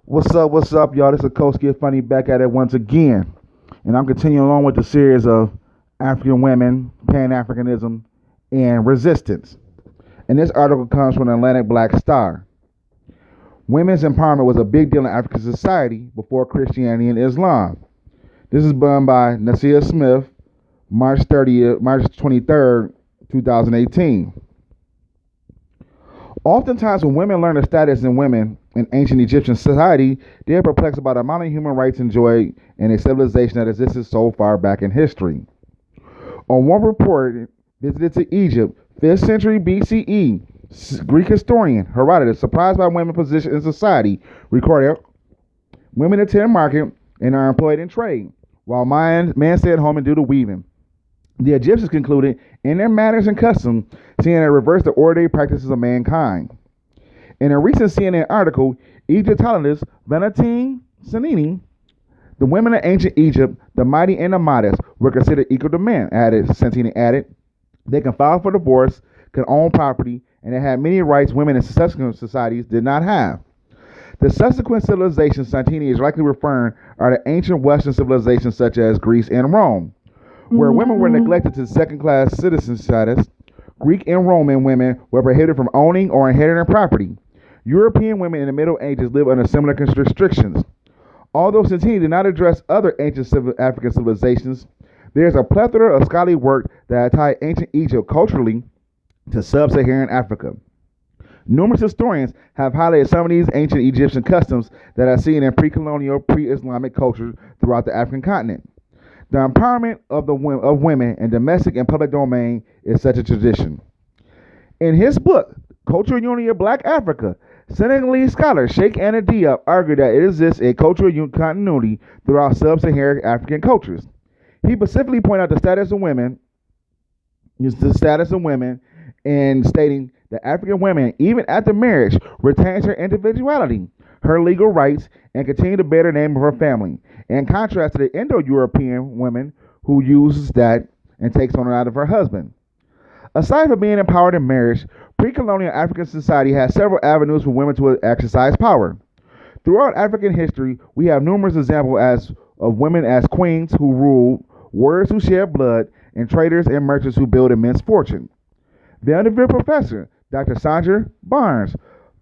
What's up, y'all? This is Coach Get Funny back at it once again. And I'm continuing along with the series of African women, Pan-Africanism, and resistance. And this article comes from the Atlantic Black Star. Women's empowerment was a big deal in African society before Christianity and Islam. This is done by Nareissa Smith, March 23rd, 2018. Oftentimes, when women learn the status in women in ancient Egyptian society, they are perplexed about the amount of human rights enjoyed in a civilization that existed so far back in history. On one report visited to Egypt, 5th century BCE, Greek historian Herodotus, surprised by women's position in society, recorded women attend market and are employed in trade, while men stay at home and do the weaving. The Egyptians concluded, in their manners and customs, seeing that reverse the ordinary practices of mankind. In a recent CNN article, Egyptologist Valentine Sanini, the women of ancient Egypt, the mighty and the modest, were considered equal to men, Santini added. They can file for divorce, can own property, and they had many rights women in subsequent societies did not have. The subsequent civilizations Santini is likely referring are the ancient Western civilizations such as Greece and Rome, where women were neglected to second-class citizen status. Greek and Roman women were prohibited from owning or inheriting property. European women in the Middle Ages lived under similar restrictions. Although Santini did not address other ancient African civilizations, there is a plethora of scholarly work that tie ancient Egypt culturally to sub-Saharan Africa. Numerous historians have highlighted some of these ancient Egyptian customs that are seen in pre-colonial, pre-Islamic cultures throughout the African continent. The empowerment of women in domestic and public domain is such a tradition. In his book, Cultural Unity of Black Africa, Senegalese scholar Sheikh Anta Diop argued that it exists a cultural continuity throughout sub-Saharan African cultures. He specifically pointed out the status of women, and stating that African women, even after marriage, retains her individuality, her legal rights, and continue to bear the name of her family, in contrast to the Indo-European women who uses that and takes on it out of her husband. Aside from being empowered in marriage, pre-colonial African society has several avenues for women to exercise power. Throughout African history, we have numerous examples of women as queens who ruled, warriors who shed blood, and traders and merchants who built immense fortune. The Underwood professor, Dr. Sandra Barnes,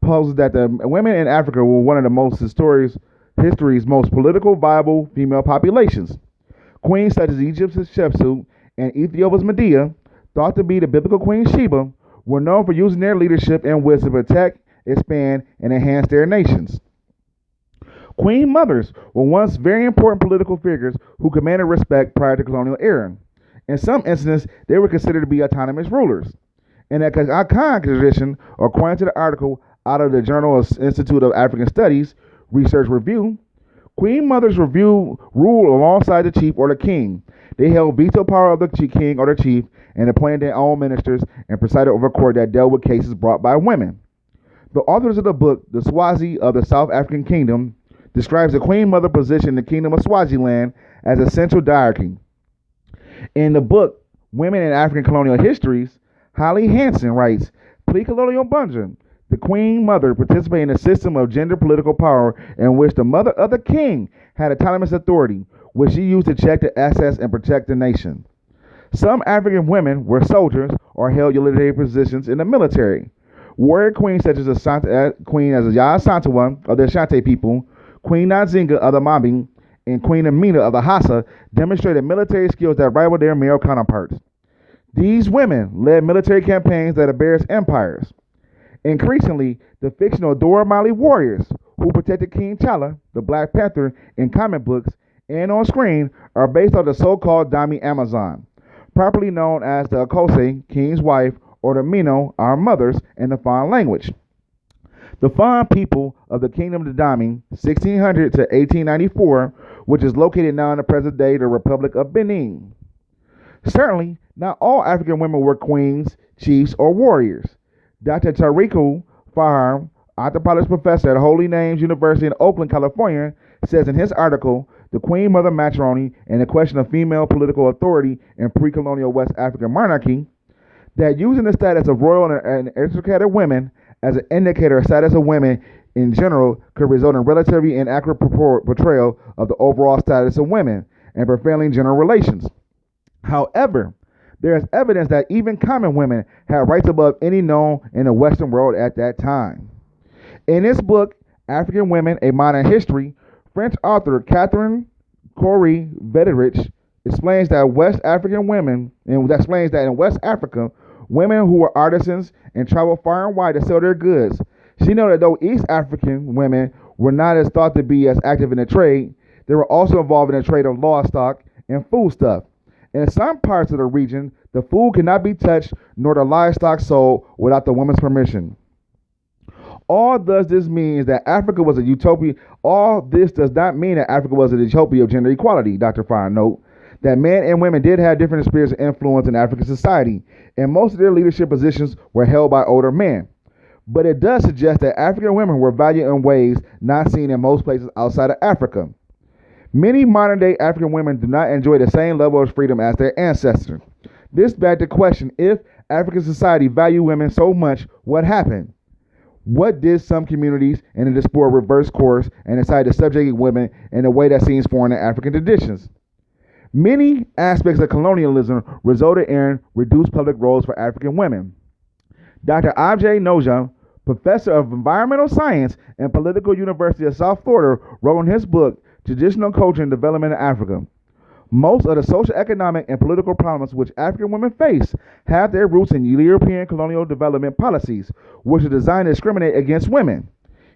poses that the women in Africa were one of the history's most political viable female populations. Queens such as Egypt's Hatshepsut and Ethiopia's Medea, thought to be the biblical Queen Sheba, were known for using their leadership and wisdom to protect, expand, and enhance their nations. Queen mothers were once very important political figures who commanded respect prior to the colonial era. In some instances, they were considered to be autonomous rulers. In a iconic tradition, according to the article out of the Journal of Institute of African Studies Research Review, Queen mothers ruled alongside the chief or the king. They held veto power of the king or the chief and appointed their own ministers and presided over court that dealt with cases brought by women. The authors of the book, The Swazi of the South African Kingdom, describes the queen mother position in the kingdom of Swaziland as a central diarchy. In the book, Women in African Colonial Histories, Holly Hansen writes, Pre-Colonial Bunja, the queen mother participated in a system of gender political power in which the mother of the king had autonomous authority, which she used to check the assets and protect the nation. Some African women were soldiers or held military positions in the military. Warrior queens such as Queen Azaya Santawa of the Ashanti people, Queen Nzinga of the Mambi, and Queen Amina of the Hassa demonstrated military skills that rivaled their male counterparts. These women led military campaigns that embarrassed empires. Increasingly, the fictional Dora Mali warriors who protected King T'Challa, the Black Panther, in comic books and on screen are based on the so-called Dami Amazon, properly known as the iskosi, King's wife, or the Mino, our mothers, in the Fon language. The Fon people of the Kingdom of the Dami, 1600 to 1894, which is located now in the present day, the Republic of Benin. Certainly, not all African women were queens, chiefs, or warriors. Dr. Tariku Fahar, anthropologist professor at Holy Names University in Oakland, California, says in his article, The Queen Mother Matrimony and the Question of Female Political Authority in Pre-Colonial West African Monarchy, that using the status of royal and aristocratic women as an indicator of status of women in general could result in relatively inaccurate portrayal of the overall status of women and prevailing general relations. However, there is evidence that even common women had rights above any known in the Western world at that time. In his book, African Women, A Modern History, French author Catherine Corey Vederich explains that in West Africa, women who were artisans and traveled far and wide to sell their goods. She noted that though East African women were not as thought to be as active in the trade, they were also involved in the trade of livestock and foodstuff. In some parts of the region, the food cannot be touched nor the livestock sold without the woman's permission. All thus this means that Africa was a utopia. All this does not mean that Africa was a utopia of gender equality, Dr. Fire note. That men and women did have different spheres of influence in African society, and most of their leadership positions were held by older men. But it does suggest that African women were valued in ways not seen in most places outside of Africa. Many modern-day African women do not enjoy the same level of freedom as their ancestors. This begs the question, if African society valued women so much, what happened? What did some communities in the diaspora reverse course and decide to subjugate women in a way that seems foreign to African traditions? Many aspects of colonialism resulted in reduced public roles for African women. Dr. Ajay Noja, professor of environmental science and political University of South Florida, wrote in his book, Traditional Culture and Development in Africa. Most of the social, economic, and political problems which African women face have their roots in European colonial development policies, which are designed to discriminate against women.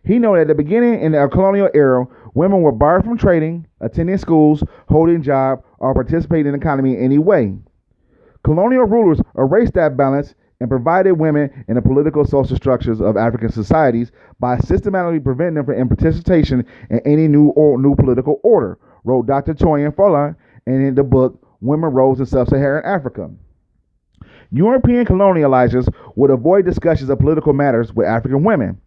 He noted at the beginning in the colonial era, women were barred from trading, attending schools, holding jobs, or participating in the economy in any way. Colonial rulers erased that balance and provided women in the political social structures of African societies by systematically preventing them from participation in any new political order, wrote Dr. Toyin Fola in the book Women Roles in Sub-Saharan Africa. European colonializers would avoid discussions of political matters with African women,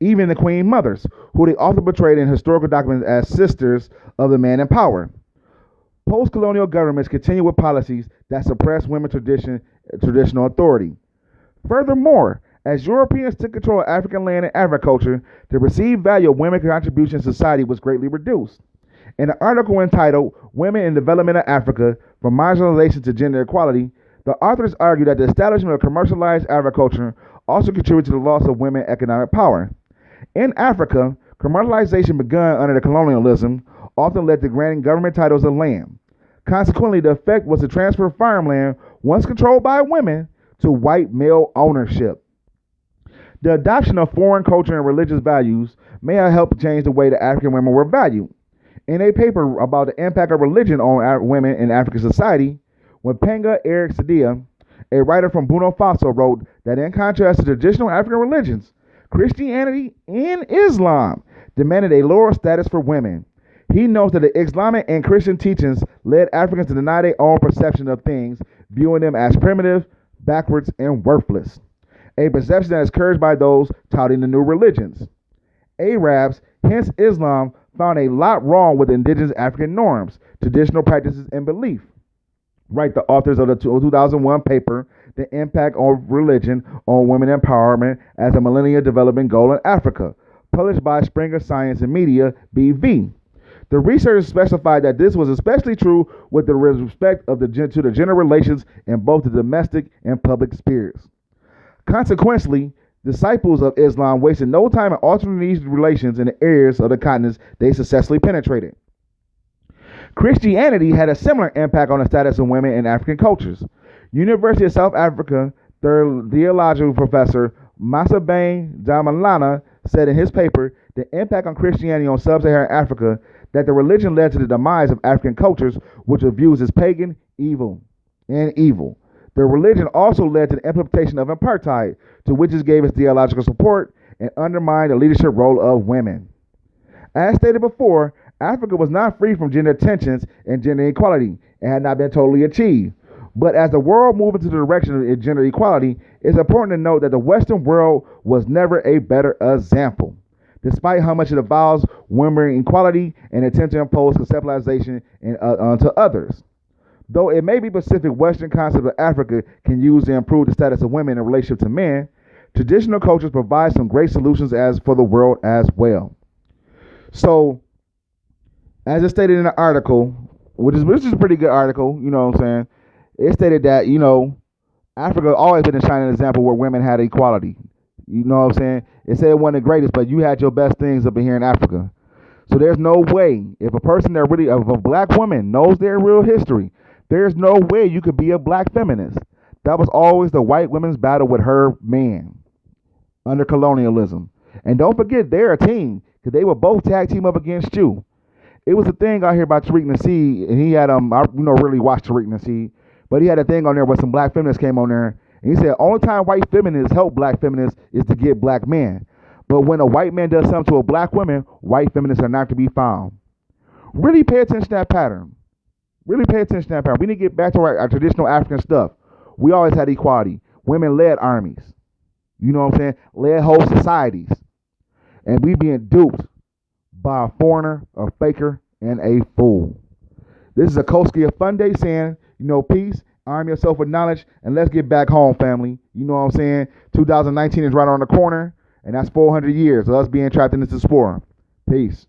even the queen mothers, who they often portrayed in historical documents as sisters of the man in power. Post-colonial governments continue with policies that suppress women's traditional authority. Furthermore, as Europeans took control of African land and agriculture, the perceived value of women's contribution to society was greatly reduced. In an article entitled Women in Development of Africa, From Marginalization to Gender Equality, the authors argue that the establishment of commercialized agriculture also contributed to the loss of women's economic power. In Africa, commercialization begun under the colonialism often led to granting government titles of land. Consequently, the effect was to transfer farmland, once controlled by women, to white male ownership. The adoption of foreign culture and religious values may have helped change the way that African women were valued. In a paper about the impact of religion on women in African society, Wapanga Eric Sadia, a writer from Burkina Faso, wrote that in contrast to traditional African religions, Christianity and Islam demanded a lower status for women. He notes that the Islamic and Christian teachings led Africans to deny their own perception of things, viewing them as primitive, backwards, and worthless, a perception that is encouraged by those touting the new religions. Arabs, hence Islam, found a lot wrong with indigenous African norms, traditional practices, and belief. Write the authors of the 2001 paper, The Impact of Religion on Women Empowerment as a Millennium Development Goal in Africa, published by Springer Science and Media, BV. The researchers specified that this was especially true with the respect to the gender relations in both the domestic and public spheres. Consequently, disciples of Islam wasted no time in altering these relations in the areas of the continents they successfully penetrated. Christianity had a similar impact on the status of women in African cultures. University of South Africa theological professor Masabane Damalana said in his paper, The Impact on Christianity on Sub-Saharan Africa, that the religion led to the demise of African cultures, which were viewed as pagan, evil. The religion also led to the implementation of apartheid, to which it gave its theological support and undermined the leadership role of women. As stated before, Africa was not free from gender tensions and gender equality and had not been totally achieved. But as the world moved into the direction of gender equality, it's important to note that the Western world was never a better example. Despite how much it avows women equality and attempt to impose conceptualization onto others. Though it may be specific Western concept of Africa can use to improve the status of women in relationship to men, Traditional cultures provide some great solutions as for the world as well. So, as it stated in the article, which is a pretty good article, you know what I'm saying? It stated that, Africa always been a shining example where women had equality. You know what I'm saying? It said it wasn't the greatest, but you had your best things up in here in Africa. So there's no way, if a person that really, if a black woman knows their real history, there's no way you could be a black feminist. That was always the white women's battle with her man under colonialism. And don't forget, they're a team because they were both tag team up against you. It was a thing out here about Tariq Nasheed, and he had I really watched Tariq Nasheed, but he had a thing on there where some black feminists came on there, and he said only time white feminists help black feminists is to get black men. But when a white man does something to a black woman, white feminists are not to be found. Really pay attention to that pattern. Really pay attention to that pattern. We need to get back to our traditional African stuff. We always had equality. Women led armies. You know what I'm saying? Led whole societies. And we being duped by a foreigner, a faker, and a fool. This is a Koski of Fun Day saying, peace, arm yourself with knowledge, and let's get back home, family. You know what I'm saying? 2019 is right around the corner, and that's 400 years of us being trapped in this sport. Peace.